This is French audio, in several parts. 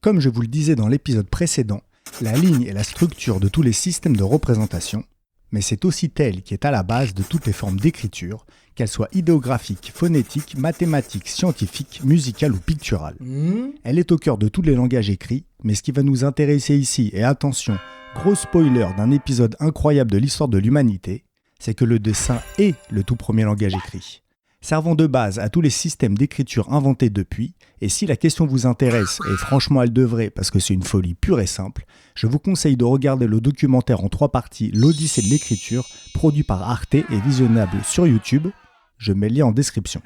Comme je vous le disais dans l'épisode précédent, la ligne est la structure de tous les systèmes de représentation, mais c'est aussi elle qui est à la base de toutes les formes d'écriture, qu'elles soient idéographiques, phonétiques, mathématiques, scientifiques, musicales ou picturales. Elle est au cœur de tous les langages écrits, mais ce qui va nous intéresser ici, et attention, gros spoiler d'un épisode incroyable de l'histoire de l'humanité, c'est que le dessin est le tout premier langage écrit. Servant de base à tous les systèmes d'écriture inventés depuis, et si la question vous intéresse, et franchement elle devrait parce que c'est une folie pure et simple, je vous conseille de regarder le documentaire en 3 parties L'Odyssée de l'écriture, produit par Arte et visionnable sur YouTube. Je mets le lien en description.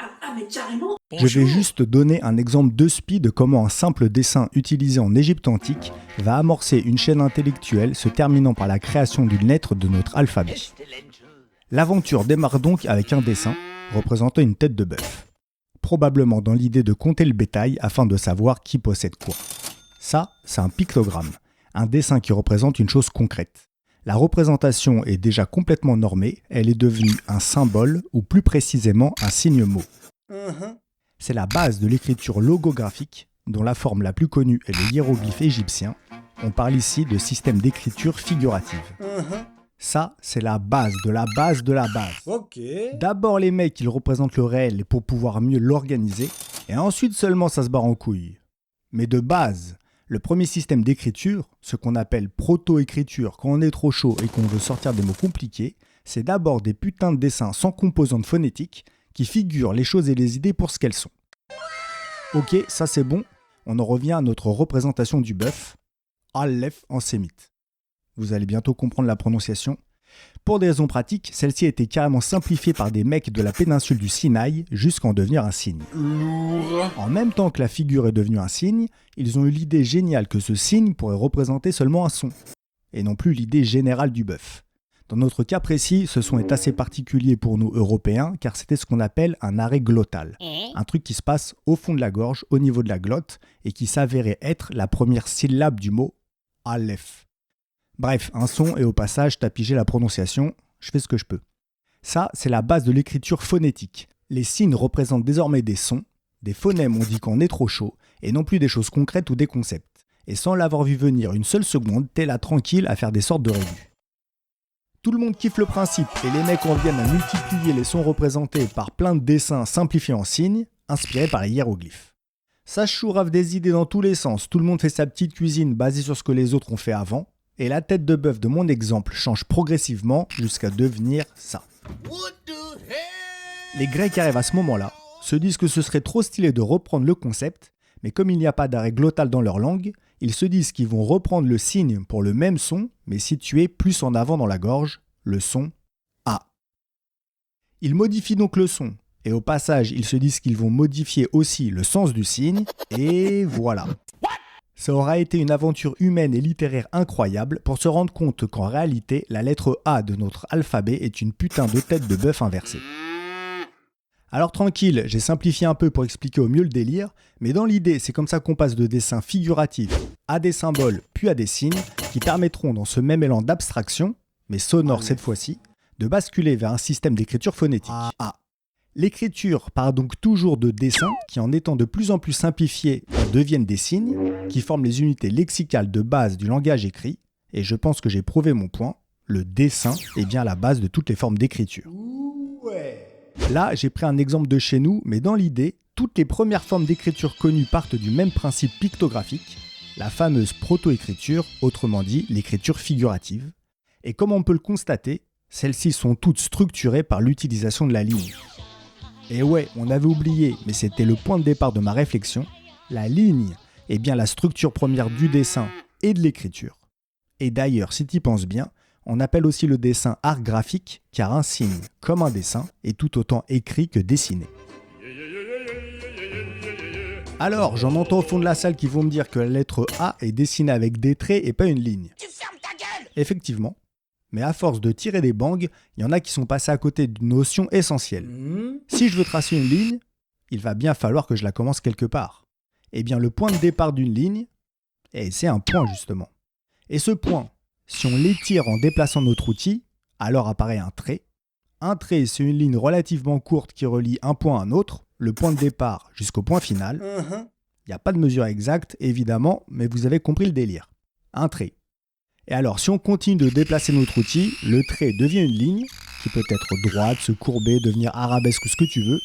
Je vais juste donner un exemple de spi de comment un simple dessin utilisé en Égypte antique va amorcer une chaîne intellectuelle se terminant par la création d'une lettre de notre alphabet. L'aventure démarre donc avec un dessin représentant une tête de bœuf, probablement dans l'idée de compter le bétail afin de savoir qui possède quoi. Ça, c'est un pictogramme, un dessin qui représente une chose concrète. La représentation est déjà complètement normée, elle est devenue un symbole, ou plus précisément un signe-mot. C'est la base de l'écriture logographique, dont la forme la plus connue est le hiéroglyphe égyptien. On parle ici de système d'écriture figurative. Ça, c'est la base de la base de la base. D'abord, les mecs, ils représentent le réel pour pouvoir mieux l'organiser, et ensuite seulement ça se barre en couille. Mais de base, le premier système d'écriture, ce qu'on appelle proto-écriture quand on est trop chaud et qu'on veut sortir des mots compliqués, c'est d'abord des putains de dessins sans composantes phonétiques qui figurent les choses et les idées pour ce qu'elles sont. Ok, ça c'est bon, on en revient à notre représentation du bœuf, Aleph en sémite. Vous allez bientôt comprendre la prononciation. Pour des raisons pratiques, celle-ci a été carrément simplifiée par des mecs de la péninsule du Sinaï jusqu'à en devenir un signe. En même temps que la figure est devenue un signe, ils ont eu l'idée géniale que ce signe pourrait représenter seulement un son, et non plus l'idée générale du bœuf. Dans notre cas précis, ce son est assez particulier pour nous Européens, car c'était ce qu'on appelle un arrêt glottal. Un truc qui se passe au fond de la gorge, au niveau de la glotte, et qui s'avérait être la première syllabe du mot « Aleph ». Bref, un son et au passage, t'as pigé la prononciation, je fais ce que je peux. Ça, c'est la base de l'écriture phonétique. Les signes représentent désormais des sons, des phonèmes on dit qu'on est trop chaud, et non plus des choses concrètes ou des concepts. Et sans l'avoir vu venir une seule seconde, t'es là tranquille à faire des sortes de revues. Tout le monde kiffe le principe, et les mecs en viennent à multiplier les sons représentés par plein de dessins simplifiés en signes, inspirés par les hiéroglyphes. Ça chourave des idées dans tous les sens, tout le monde fait sa petite cuisine basée sur ce que les autres ont fait avant, et la tête de bœuf de mon exemple change progressivement jusqu'à devenir ça. Les Grecs arrivent à ce moment-là, se disent que ce serait trop stylé de reprendre le concept, mais comme il n'y a pas d'arrêt glottal dans leur langue, ils se disent qu'ils vont reprendre le signe pour le même son, mais situé plus en avant dans la gorge, le son A. Ils modifient donc le son, et au passage, ils se disent qu'ils vont modifier aussi le sens du signe, et voilà. Ça aura été une aventure humaine et littéraire incroyable pour se rendre compte qu'en réalité, la lettre A de notre alphabet est une putain de tête de bœuf inversée. Alors tranquille, j'ai simplifié un peu pour expliquer au mieux le délire, mais dans l'idée, c'est comme ça qu'on passe de dessins figuratifs à des symboles, puis à des signes, qui permettront dans ce même élan d'abstraction, mais sonore cette fois-ci, de basculer vers un système d'écriture phonétique. L'écriture part donc toujours de dessins qui, en étant de plus en plus simplifiés, deviennent des signes, qui forment les unités lexicales de base du langage écrit, et je pense que j'ai prouvé mon point, le dessin est bien la base de toutes les formes d'écriture. Là, j'ai pris un exemple de chez nous, mais dans l'idée, toutes les premières formes d'écriture connues partent du même principe pictographique, la fameuse proto-écriture, autrement dit l'écriture figurative, et comme on peut le constater, celles-ci sont toutes structurées par l'utilisation de la ligne. Et ouais, on avait oublié, mais c'était le point de départ de ma réflexion, la ligne est bien la structure première du dessin et de l'écriture. Et d'ailleurs, si tu y penses bien, on appelle aussi le dessin art graphique, car un signe, comme un dessin, est tout autant écrit que dessiné. Alors, j'en entends au fond de la salle qui vont me dire que la lettre A est dessinée avec des traits et pas une ligne. Tu fermes ta gueule ! Effectivement. Mais à force de tirer des bangs, il y en a qui sont passés à côté d'une notion essentielle. Si je veux tracer une ligne, il va bien falloir que je la commence quelque part. Eh bien, le point de départ d'une ligne, c'est un point justement. Et ce point, si on l'étire en déplaçant notre outil, alors apparaît un trait. Un trait, c'est une ligne relativement courte qui relie un point à un autre, le point de départ jusqu'au point final. Il n'y a pas de mesure exacte, évidemment, mais vous avez compris le délire. Un trait. Et alors, si on continue de déplacer notre outil, le trait devient une ligne, qui peut être droite, se courber, devenir arabesque ou ce que tu veux,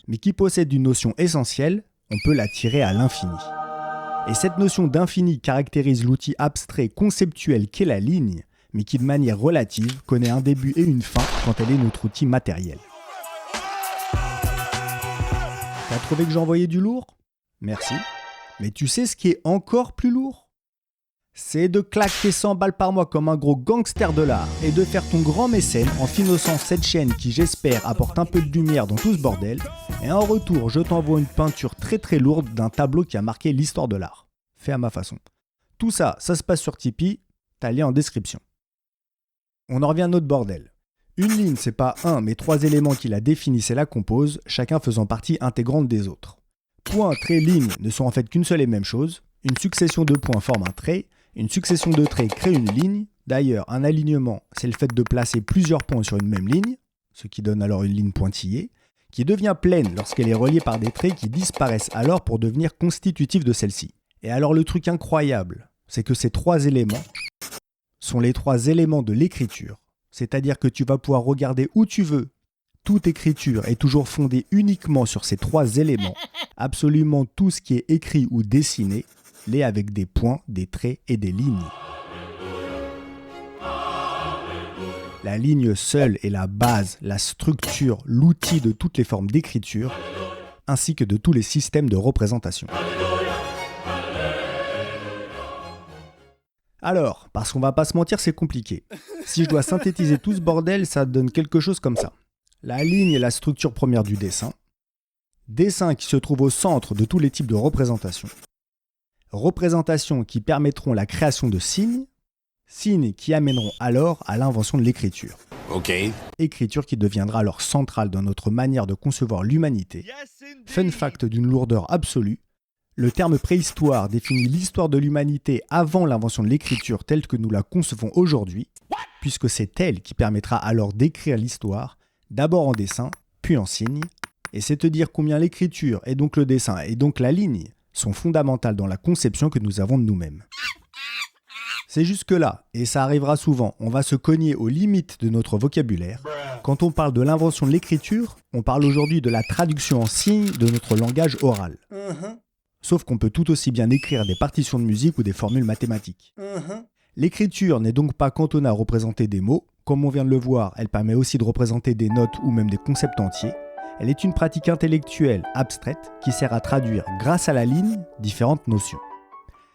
mais qui possède une notion essentielle, on peut la tirer à l'infini. Et cette notion d'infini caractérise l'outil abstrait conceptuel qu'est la ligne, mais qui de manière relative connaît un début et une fin quand elle est notre outil matériel. T'as trouvé que j'envoyais du lourd ? Merci. Mais tu sais ce qui est encore plus lourd ? C'est de claquer 100 balles par mois comme un gros gangster de l'art et de faire ton grand mécène en finançant cette chaîne qui, j'espère, apporte un peu de lumière dans tout ce bordel. Et en retour, je t'envoie une peinture très très lourde d'un tableau qui a marqué l'histoire de l'art. Fait à ma façon. Tout ça, ça se passe sur Tipeee, t'as le lien en description. On en revient à notre bordel. Une ligne, c'est pas un, mais 3 éléments qui la définissent et la composent, chacun faisant partie intégrante des autres. Point, trait, ligne ne sont en fait qu'une seule et même chose. Une succession de points forme un trait. Une succession de traits crée une ligne. D'ailleurs, un alignement, c'est le fait de placer plusieurs points sur une même ligne, ce qui donne alors une ligne pointillée, qui devient pleine lorsqu'elle est reliée par des traits qui disparaissent alors pour devenir constitutifs de celle-ci. Et alors le truc incroyable, c'est que ces 3 éléments sont les 3 éléments de l'écriture. C'est-à-dire que tu vas pouvoir regarder où tu veux. Toute écriture est toujours fondée uniquement sur ces 3 éléments. Absolument tout ce qui est écrit ou dessiné l'est avec des points, des traits et des lignes. La ligne seule est la base, la structure, l'outil de toutes les formes d'écriture, ainsi que de tous les systèmes de représentation. Alors, parce qu'on va pas se mentir, c'est compliqué. Si je dois synthétiser tout ce bordel, ça donne quelque chose comme ça. La ligne est la structure première du dessin. Dessin qui se trouve au centre de tous les types de représentations. Représentations qui permettront la création de signes. Signes qui amèneront alors à l'invention de l'écriture. Ok. Écriture qui deviendra alors centrale dans notre manière de concevoir l'humanité. Fun fact d'une lourdeur absolue. Le terme préhistoire définit l'histoire de l'humanité avant l'invention de l'écriture telle que nous la concevons aujourd'hui, puisque c'est elle qui permettra alors d'écrire l'histoire, d'abord en dessin, puis en signe, et c'est te dire combien l'écriture, et donc le dessin, et donc la ligne, sont fondamentales dans la conception que nous avons de nous-mêmes. C'est jusque-là, et ça arrivera souvent, on va se cogner aux limites de notre vocabulaire. Quand on parle de l'invention de l'écriture, on parle aujourd'hui de la traduction en signes de notre langage oral. Sauf qu'on peut tout aussi bien écrire des partitions de musique ou des formules mathématiques. L'écriture n'est donc pas cantonnée à représenter des mots. Comme on vient de le voir, elle permet aussi de représenter des notes ou même des concepts entiers. Elle est une pratique intellectuelle abstraite qui sert à traduire, grâce à la ligne, différentes notions.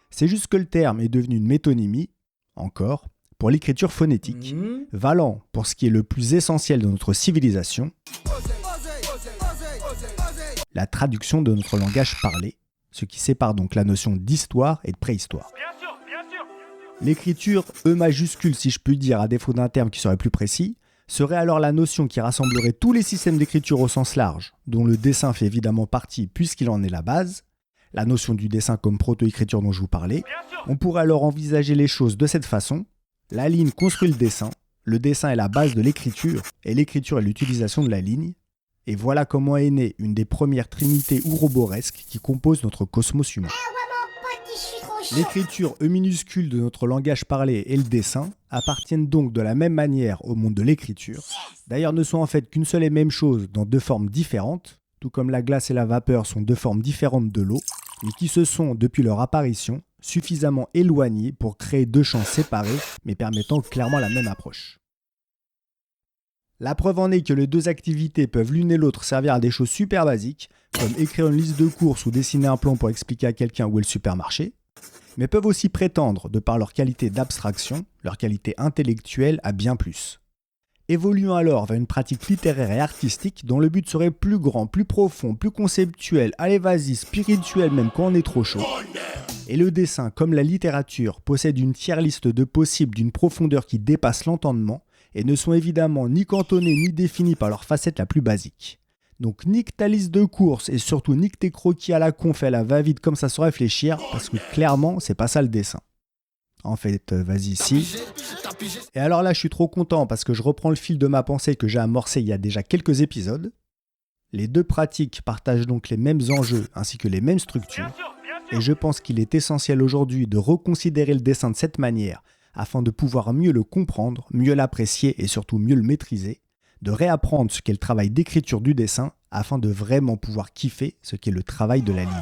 C'est juste que le terme est devenu une métonymie, encore, pour l'écriture phonétique, valant pour ce qui est le plus essentiel de notre civilisation, la traduction de notre langage parlé, ce qui sépare donc la notion d'histoire et de préhistoire. Bien sûr. L'écriture, E majuscule si je puis dire, à défaut d'un terme qui serait plus précis, serait alors la notion qui rassemblerait tous les systèmes d'écriture au sens large, dont le dessin fait évidemment partie puisqu'il en est la base, la notion du dessin comme proto-écriture dont je vous parlais. On pourrait alors envisager les choses de cette façon. La ligne construit le dessin est la base de l'écriture, et l'écriture est l'utilisation de la ligne. Et voilà comment est née une des premières trinités ouroboresques qui composent notre cosmos humain. L'écriture E minuscule de notre langage parlé et le dessin appartiennent donc de la même manière au monde de l'écriture. D'ailleurs ne sont en fait qu'une seule et même chose dans 2 formes différentes, tout comme la glace et la vapeur sont 2 formes différentes de l'eau, mais qui se sont, depuis leur apparition, suffisamment éloignées pour créer 2 champs séparés, mais permettant clairement la même approche. La preuve en est que les 2 activités peuvent l'une et l'autre servir à des choses super basiques, comme écrire une liste de courses ou dessiner un plan pour expliquer à quelqu'un où est le supermarché, mais peuvent aussi prétendre, de par leur qualité d'abstraction, leur qualité intellectuelle, à bien plus. Évoluons alors vers une pratique littéraire et artistique dont le but serait plus grand, plus profond, plus conceptuel, allez vas-y, spirituel même quand on est trop chaud. Et le dessin, comme la littérature, possède une tiers liste de possibles d'une profondeur qui dépasse l'entendement et ne sont évidemment ni cantonnés ni définis par leur facette la plus basique. Donc nique ta liste de courses et surtout nique tes croquis à la con fait à la va-vite comme ça sans réfléchir parce que clairement c'est pas ça le dessin. En fait, vas-y, si. Et alors là, je suis trop content parce que je reprends le fil de ma pensée que j'ai amorcé il y a déjà quelques épisodes. Les 2 pratiques partagent donc les mêmes enjeux ainsi que les mêmes structures. Et je pense qu'il est essentiel aujourd'hui de reconsidérer le dessin de cette manière afin de pouvoir mieux le comprendre, mieux l'apprécier et surtout mieux le maîtriser, de réapprendre ce qu'est le travail d'écriture du dessin afin de vraiment pouvoir kiffer ce qu'est le travail de la ligne.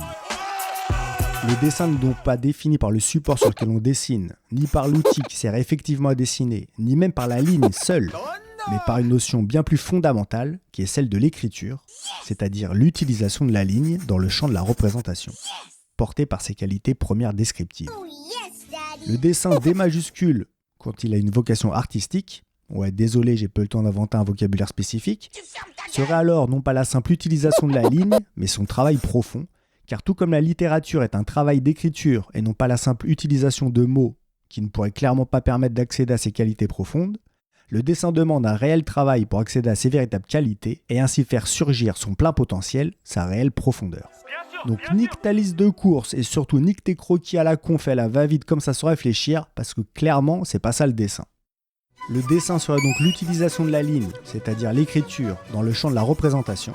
Le dessin n'est donc pas défini par le support sur lequel on dessine, ni par l'outil qui sert effectivement à dessiner, ni même par la ligne seule, mais par une notion bien plus fondamentale qui est celle de l'écriture, c'est-à-dire l'utilisation de la ligne dans le champ de la représentation, portée par ses qualités premières descriptives. Le dessin D majuscule, quand il a une vocation artistique, ouais désolé j'ai pas eu le temps d'inventer un vocabulaire spécifique, serait alors non pas la simple utilisation de la ligne, mais son travail profond, car tout comme la littérature est un travail d'écriture et non pas la simple utilisation de mots qui ne pourraient clairement pas permettre d'accéder à ses qualités profondes, le dessin demande un réel travail pour accéder à ses véritables qualités et ainsi faire surgir son plein potentiel, sa réelle profondeur. Donc nique ta liste de courses et surtout nique tes croquis à la con fait à la va-vite comme ça sans réfléchir parce que clairement c'est pas ça le dessin. Le dessin serait donc l'utilisation de la ligne, c'est-à-dire l'écriture, dans le champ de la représentation,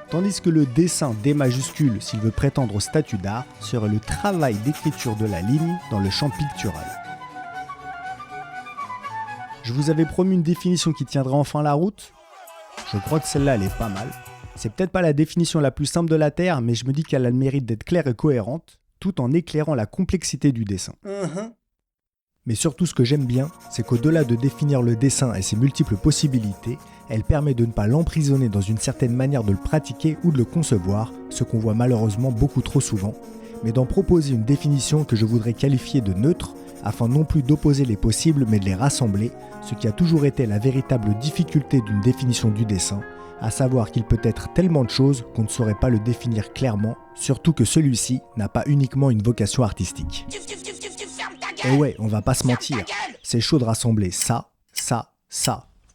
tandis que le dessin D majuscule, s'il veut prétendre au statut d'art, serait le travail d'écriture de la ligne dans le champ pictural. Je vous avais promis une définition qui tiendra enfin la route. Je crois que celle-là elle est pas mal. C'est peut-être pas la définition la plus simple de la Terre, mais je me dis qu'elle a le mérite d'être claire et cohérente, tout en éclairant la complexité du dessin. Mais surtout ce que j'aime bien, c'est qu'au-delà de définir le dessin et ses multiples possibilités, elle permet de ne pas l'emprisonner dans une certaine manière de le pratiquer ou de le concevoir, ce qu'on voit malheureusement beaucoup trop souvent, mais d'en proposer une définition que je voudrais qualifier de neutre, afin non plus d'opposer les possibles mais de les rassembler, ce qui a toujours été la véritable difficulté d'une définition du dessin, à savoir qu'il peut être tellement de choses qu'on ne saurait pas le définir clairement, surtout que celui-ci n'a pas uniquement une vocation artistique. Et ouais, on va pas se mentir, c'est chaud de rassembler ça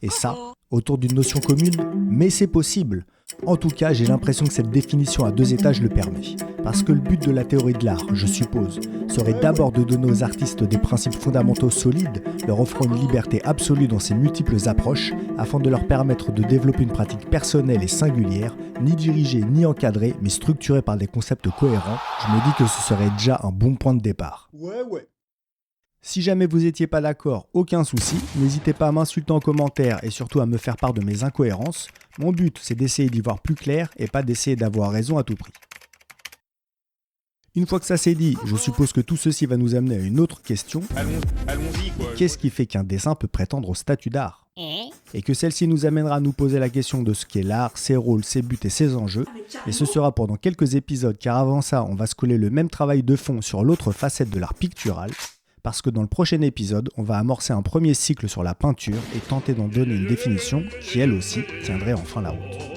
et ça autour d'une notion commune, mais c'est possible. En tout cas, j'ai l'impression que cette définition à 2 étages le permet. Parce que le but de la théorie de l'art, je suppose, serait d'abord de donner aux artistes des principes fondamentaux solides, leur offrant une liberté absolue dans ses multiples approches, afin de leur permettre de développer une pratique personnelle et singulière, ni dirigée ni encadrée, mais structurée par des concepts cohérents. Je me dis que ce serait déjà un bon point de départ. Ouais. Si jamais vous n'étiez pas d'accord, aucun souci, n'hésitez pas à m'insulter en commentaire et surtout à me faire part de mes incohérences. Mon but, c'est d'essayer d'y voir plus clair et pas d'essayer d'avoir raison à tout prix. Une fois que ça c'est dit, je suppose que tout ceci va nous amener à une autre question. Allons-y quoi. Qu'est-ce qui fait qu'un dessin peut prétendre au statut d'art ? Et que celle-ci nous amènera à nous poser la question de ce qu'est l'art, ses rôles, ses buts et ses enjeux. Et ce sera pendant quelques épisodes, car avant ça, on va se coller le même travail de fond sur l'autre facette de l'art pictural. Parce que dans le prochain épisode, on va amorcer un premier cycle sur la peinture et tenter d'en donner une définition qui, elle aussi, tiendrait enfin la route.